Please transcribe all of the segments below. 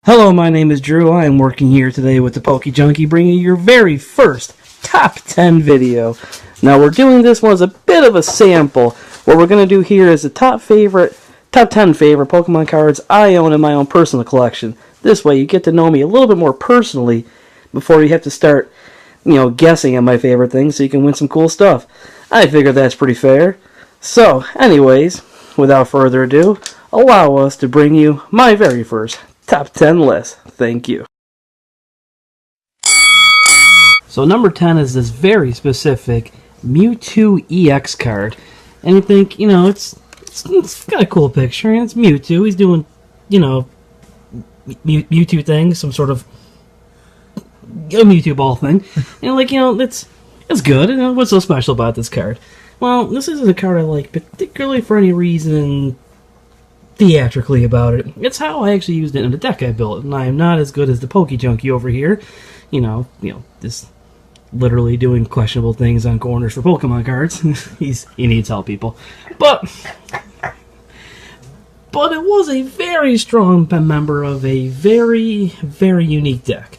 Hello, my name is Drew. I am working here today with the PokieJunkie, bringing you your very first top 10 video. Now, we're doing this one as a bit of a sample. What we're going to do here is the top 10 favorite Pokemon cards I own in my own personal collection. This way, you get to know me a little bit more personally before you have to start, guessing at my favorite things so you can win some cool stuff. I figure that's pretty fair. So, anyways, without further ado, allow us to bring you my very first top 10 list. Thank you. So number 10 is this very specific Mewtwo EX card. And you think, it's got a cool picture, and it's Mewtwo. He's doing, Mewtwo things, some sort of Mewtwo ball thing. And it's good. And what's so special about this card? Well, this isn't a card I like particularly for any reason theatrically about it. It's how I actually used it in the deck I built, and I am not as good as the PokieJunkie over here. Just literally doing questionable things on corners for Pokemon cards. He needs help, people. But it was a very strong member of a very, very unique deck.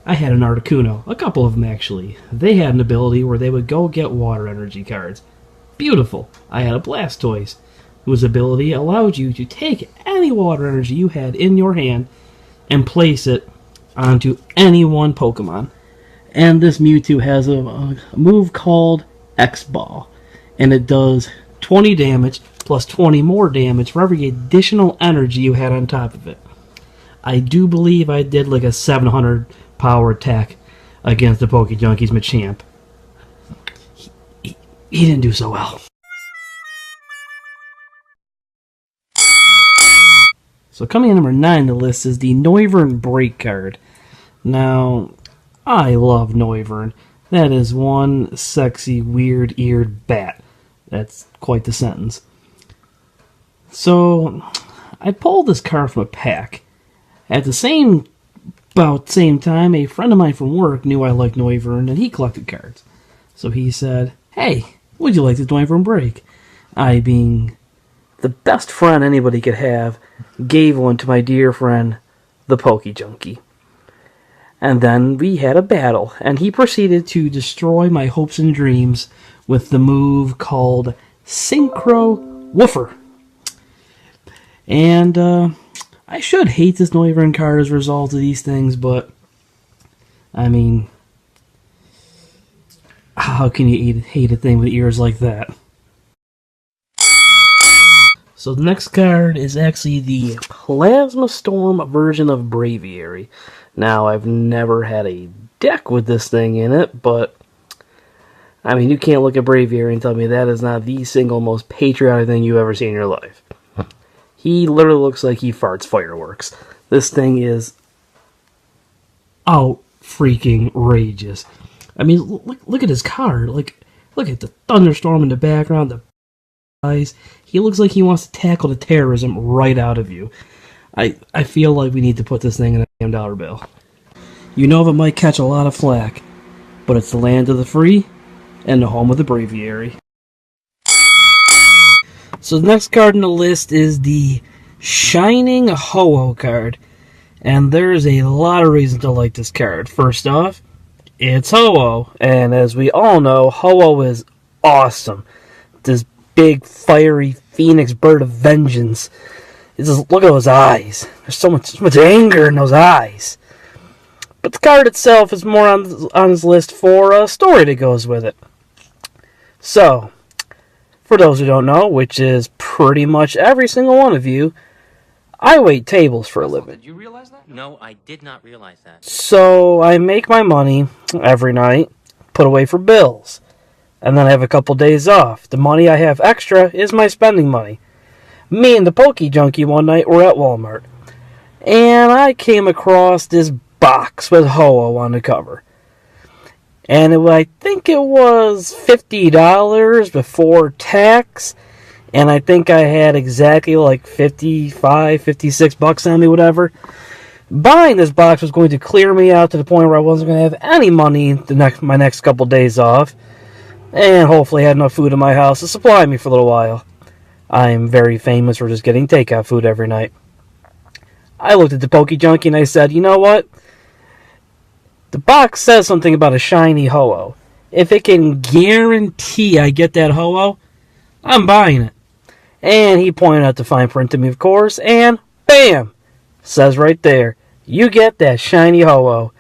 I had an Articuno, a couple of them actually. They had an ability where they would go get water energy cards. Beautiful. I had a Blastoise, whose ability allowed you to take any water energy you had in your hand and place it onto any one Pokemon. And this Mewtwo has a move called X-Ball, and it does 20 damage plus 20 more damage for every additional energy you had on top of it. I do believe I did like a 700 power attack against the PokieJunkie's Machamp. He didn't do so well. So coming in number 9 on the list is the Noivern Break card. Now, I love Noivern. That is one sexy, weird-eared bat. That's quite the sentence. So, I pulled this card from a pack. At the about same time, a friend of mine from work knew I liked Noivern, and he collected cards. So he said, "Hey, would you like this Noivern Break?" I, being the best friend anybody could have, gave one to my dear friend, the PokieJunkie. And then we had a battle, and he proceeded to destroy my hopes and dreams with the move called Synchro Woofer. And I should hate this Noivern card as a result of these things, but I mean, how can you hate a thing with ears like that? So the next card is actually the Plasma Storm version of Braviary. Now, I've never had a deck with this thing in it, but I mean, you can't look at Braviary and tell me that is not the single most patriotic thing you've ever seen in your life. He literally looks like he farts fireworks. This thing is out-freaking rageous. I mean, look at his card. Look at the thunderstorm in the background, the eyes. He looks like he wants to tackle the terrorism right out of you. I feel like we need to put this thing in a damn dollar bill. You know it might catch a lot of flack, but it's the land of the free and the home of the Braviary. So the next card on the list is the Shining Ho-Oh card. And there's a lot of reasons to like this card. First off, it's Ho-Oh. And as we all know, Ho-Oh is awesome. This big, fiery phoenix bird of vengeance. Look at those eyes. There's so much anger in those eyes. But the card itself is more on his list for a story that goes with it. So, for those who don't know, which is pretty much every single one of you, I wait tables for a living. Did you realize that? No, I did not realize that. So, I make my money every night, put away for bills, and then I have a couple days off. The money I have extra is my spending money. Me and the PokieJunkie one night were at Walmart, and I came across this box with Ho-Oh on the cover. And I think it was $50 before tax, and I think I had exactly like 55, 56 bucks on me, whatever. Buying this box was going to clear me out to the point where I wasn't going to have any money my next couple days off, and hopefully had enough food in my house to supply me for a little while. I am very famous for just getting takeout food every night. I looked at the PokieJunkie and I said, you know what? The box says something about a shiny Ho-Oh. If it can guarantee I get that Ho-Oh, I'm buying it. And he pointed out the fine print to me, of course, and bam! Says right there, you get that shiny Ho-Oh.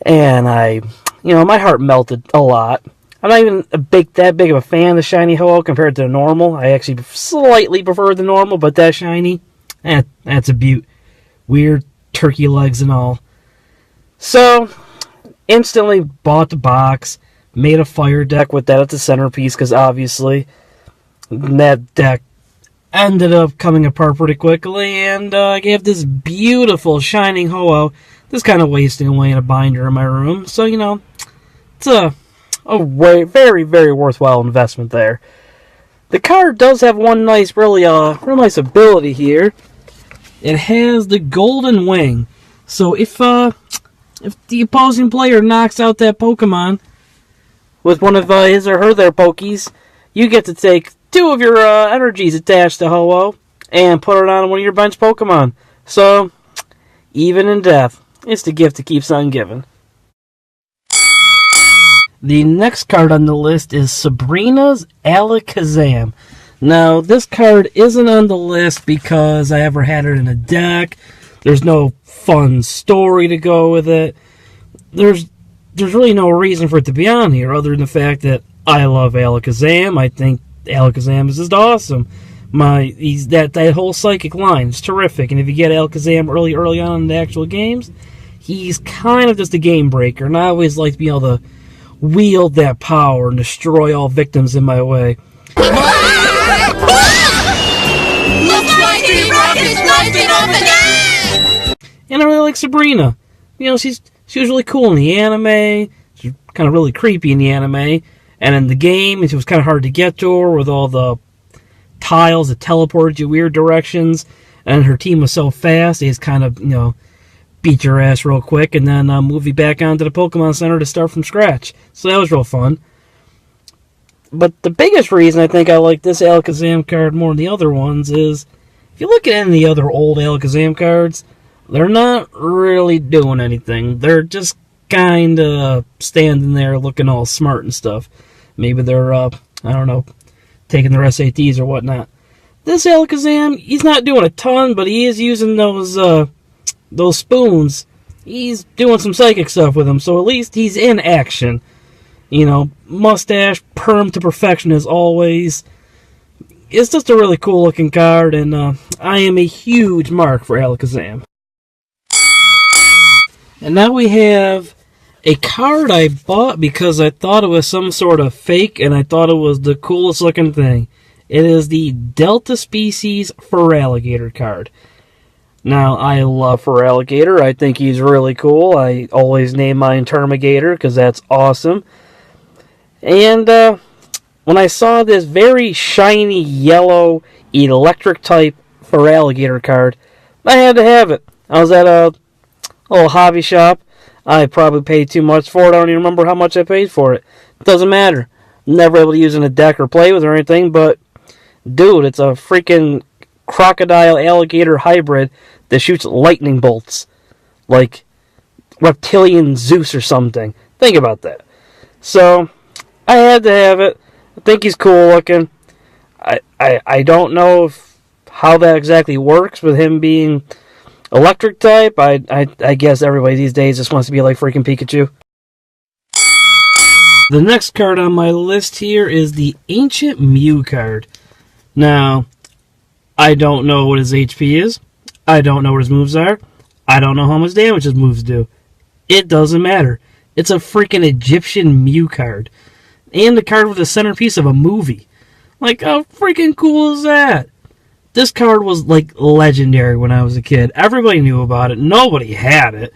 And my heart melted a lot. I'm not even that big of a fan of the shiny Ho-Oh compared to the normal. I actually slightly prefer the normal, but that shiny, that's a beaut. Weird turkey legs and all. So, instantly bought the box, made a fire deck with that at the centerpiece, because obviously that deck ended up coming apart pretty quickly, and I gave this beautiful shining Ho-Oh just kind of wasting away in a binder in my room. So, it's a very, very worthwhile investment there. The card does have one nice, real nice ability here. It has the golden wing. So if the opposing player knocks out that Pokemon with one of his or her their Pokies, you get to take 2 of your energies attached to Ho-Oh and put it on one of your bench Pokemon. So, even in death, it's the gift that keeps on giving. The next card on the list is Sabrina's Alakazam. Now, this card isn't on the list because I ever had it in a deck. There's no fun story to go with it. There's really no reason for it to be on here other than the fact that I love Alakazam. I think Alakazam is just awesome. That whole psychic line is terrific, and if you get Alakazam early on in the actual games, he's kind of just a game breaker, and I always like to be able to wield that power and destroy all victims in my way. Looks like the rocket's busted open. And I really like Sabrina. She was really cool in the anime. She was kind of really creepy in the anime. And in the game, it was kind of hard to get to her with all the tiles that teleported you weird directions. And her team was so fast, they just kind of, beat your ass real quick and then move you back onto the Pokemon Center to start from scratch. So that was real fun. But the biggest reason I think I like this Alakazam card more than the other ones is, if you look at any of the other old Alakazam cards, they're not really doing anything. They're just kind of standing there looking all smart and stuff. Maybe they're, taking their SATs or whatnot. This Alakazam, he's not doing a ton, but he is using those spoons. He's doing some psychic stuff with them, so at least he's in action. Mustache, perm to perfection as always. It's just a really cool looking card, and I am a huge mark for Alakazam. And now we have a card I bought because I thought it was some sort of fake, and I thought it was the coolest looking thing. It is the Delta Species Feraligatr card. Now, I love Feraligatr. I think he's really cool. I always name mine Termigator because that's awesome. And when I saw this very shiny yellow electric type Feraligatr card, I had to have it. I was at a little hobby shop. I probably paid too much for it. I don't even remember how much I paid for it. It doesn't matter. I'm never able to use it in a deck or play with it or anything, but dude, it's a freaking crocodile alligator hybrid that shoots lightning bolts like reptilian Zeus or something. Think about that. So I had to have it. I think he's cool looking. I don't know how that exactly works with him being electric type. I guess everybody these days just wants to be like freaking Pikachu. The next card on my list here is the Ancient Mew card. Now, I don't know what his HP is. I don't know what his moves are. I don't know how much damage his moves do. It doesn't matter. It's a freaking Egyptian Mew card. And the card with the centerpiece of a movie. Like, how freaking cool is that? This card was, like, legendary when I was a kid. Everybody knew about it. Nobody had it.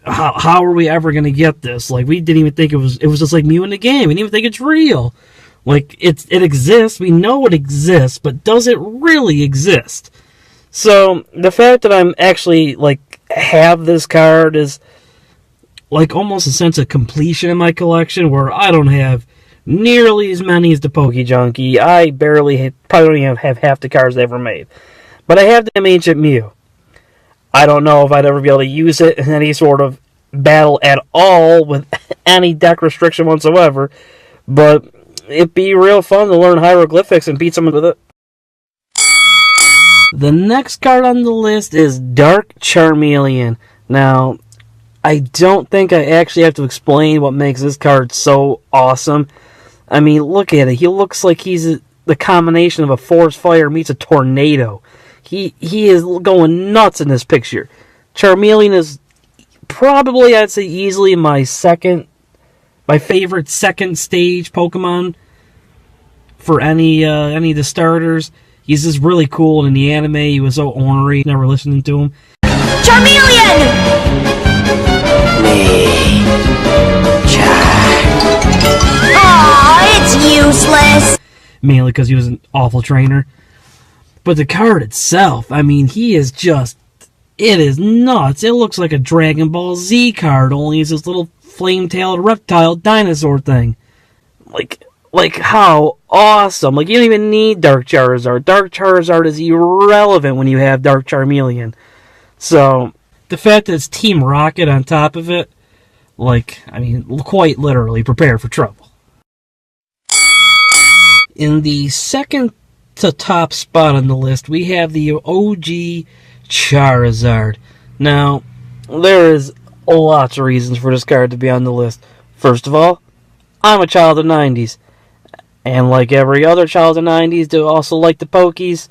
How are we ever going to get this? Like, we didn't even think it was just like Mew in the game. We didn't even think it's real. Like, it exists. We know it exists. But does it really exist? So, the fact that I'm actually, like, have this card is, like, almost a sense of completion in my collection, where I don't have nearly as many as the PokieJunkie. I probably don't even have half the cards they ever made. But I have the Ancient Mew. I don't know if I'd ever be able to use it in any sort of battle at all with any deck restriction whatsoever, but it'd be real fun to learn hieroglyphics and beat someone with it. The next card on the list is Dark Charmeleon. Now, I don't think I actually have to explain what makes this card so awesome. I mean, look at it. He looks like he's the combination of a forest fire meets a tornado. He is going nuts in this picture. Charmeleon is probably, I'd say, easily my favorite second stage Pokemon for any of the starters. He's just really cool, and in the anime he was so ornery, never listening to him. Charmeleon! Aww, it's useless. Mainly because he was an awful trainer. But the card itself, I mean, he is just, it is nuts. It looks like a Dragon Ball Z card, only it's this little flame-tailed reptile dinosaur thing. Like how awesome. Like, you don't even need Dark Charizard. Dark Charizard is irrelevant when you have Dark Charmeleon. So, the fact that it's Team Rocket on top of it, like, I mean, quite literally, prepare for trouble. In the second to top spot on the list, we have the OG Charizard. Now, there is lots of reasons for this card to be on the list. First of all, I'm a child of the 90s. And like every other child of the 90s to also like the Pokies,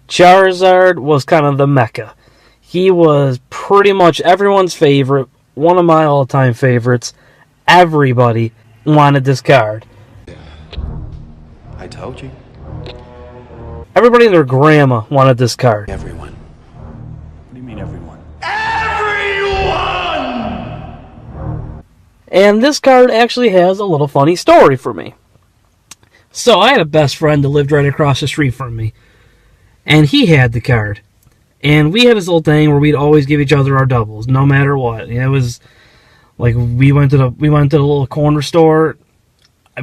Charizard was kind of the mecca. He was pretty much everyone's favorite, one of my all-time favorites. Everybody wanted this card. I told you. Everybody and their grandma wanted this card. Everyone. What do you mean everyone? Everyone! And this card actually has a little funny story for me. So I had a best friend that lived right across the street from me. And he had the card. And we had this little thing where we'd always give each other our doubles, no matter what. And it was like we went to the little corner store.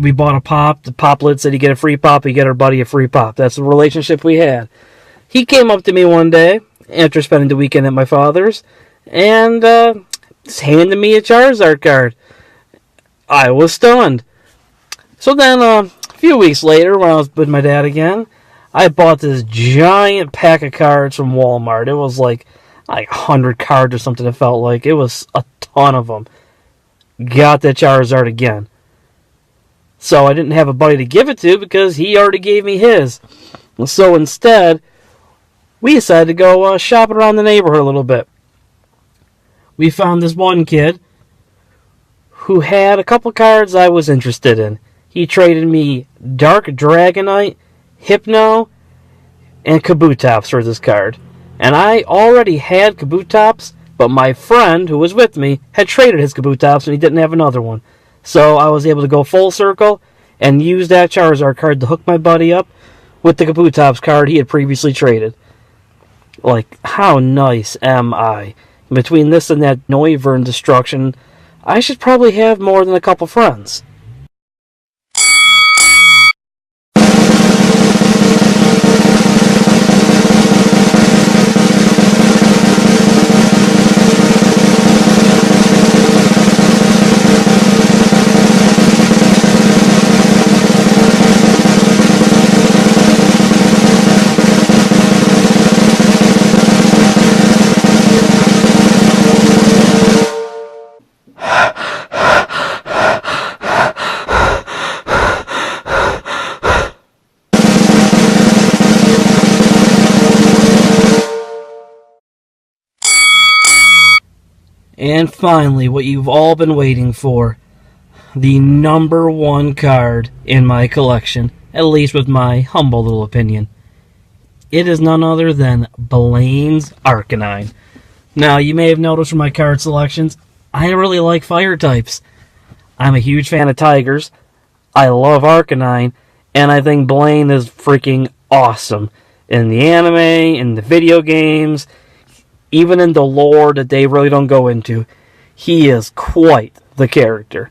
We bought a pop. The pop lid said you get a free pop, you get our buddy a free pop. That's the relationship we had. He came up to me one day after spending the weekend at my father's and just handed me a Charizard card. I was stunned. So then a few weeks later, when I was with my dad again, I bought this giant pack of cards from Walmart. It was like 100 cards or something, it felt like. It was a ton of them. Got that Charizard again. So I didn't have a buddy to give it to because he already gave me his. So instead, we decided to go shopping around the neighborhood a little bit. We found this one kid who had a couple cards I was interested in. He traded me Dark Dragonite, Hypno, and Kabutops for this card. And I already had Kabutops, but my friend who was with me had traded his Kabutops and he didn't have another one. So I was able to go full circle and use that Charizard card to hook my buddy up with the Kabutops card he had previously traded. Like, how nice am I? Between this and that Noivern destruction, I should probably have more than a couple friends. And finally, what you've all been waiting for, the number one card in my collection, at least with my humble little opinion. It is none other than Blaine's Arcanine. Now, you may have noticed from my card selections, I really like fire types. I'm a huge fan of Tigers. I love Arcanine, and I think Blaine is freaking awesome. In the anime, in the video games, even in the lore that they really don't go into, he is quite the character.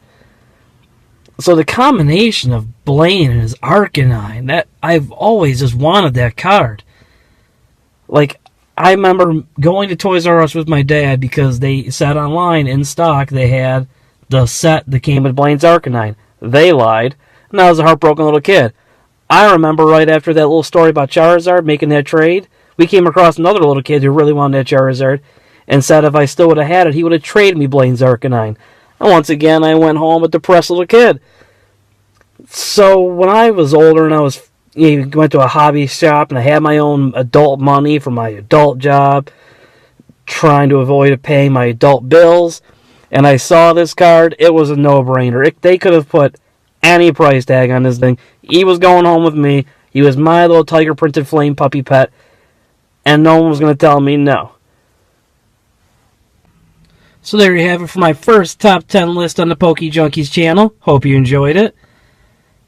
So the combination of Blaine and his Arcanine, that I've always just wanted that card. Like, I remember going to Toys R Us with my dad because they said online in stock they had the set that came with Blaine's Arcanine. They lied, and I was a heartbroken little kid. I remember right after that little story about Charizard making that trade, we came across another little kid who really wanted that Charizard and said if I still would have had it, he would have traded me Blaine's Arcanine. And once again, I went home a depressed little kid. So when I was older and I was went to a hobby shop and I had my own adult money from my adult job, trying to avoid paying my adult bills, and I saw this card, it was a no-brainer. They could have put any price tag on this thing. He was going home with me. He was my little tiger-printed flame puppy pet, and no one was going to tell me no. So there you have it for my first top 10 list on the PokieJunkies channel. Hope you enjoyed it.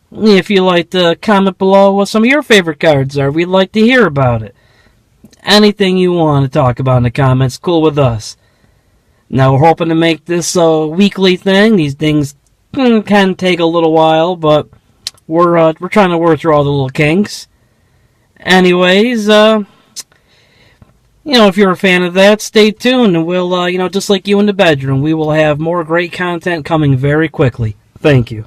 If you liked, comment below what some of your favorite cards are. We'd like to hear about it. Anything you want to talk about in the comments, cool with us. Now we're hoping to make this a weekly thing. These things can take a little while, but we're trying to work through all the little kinks. Anyways, if you're a fan of that, stay tuned, and we'll, just like you in the bedroom, we will have more great content coming very quickly. Thank you.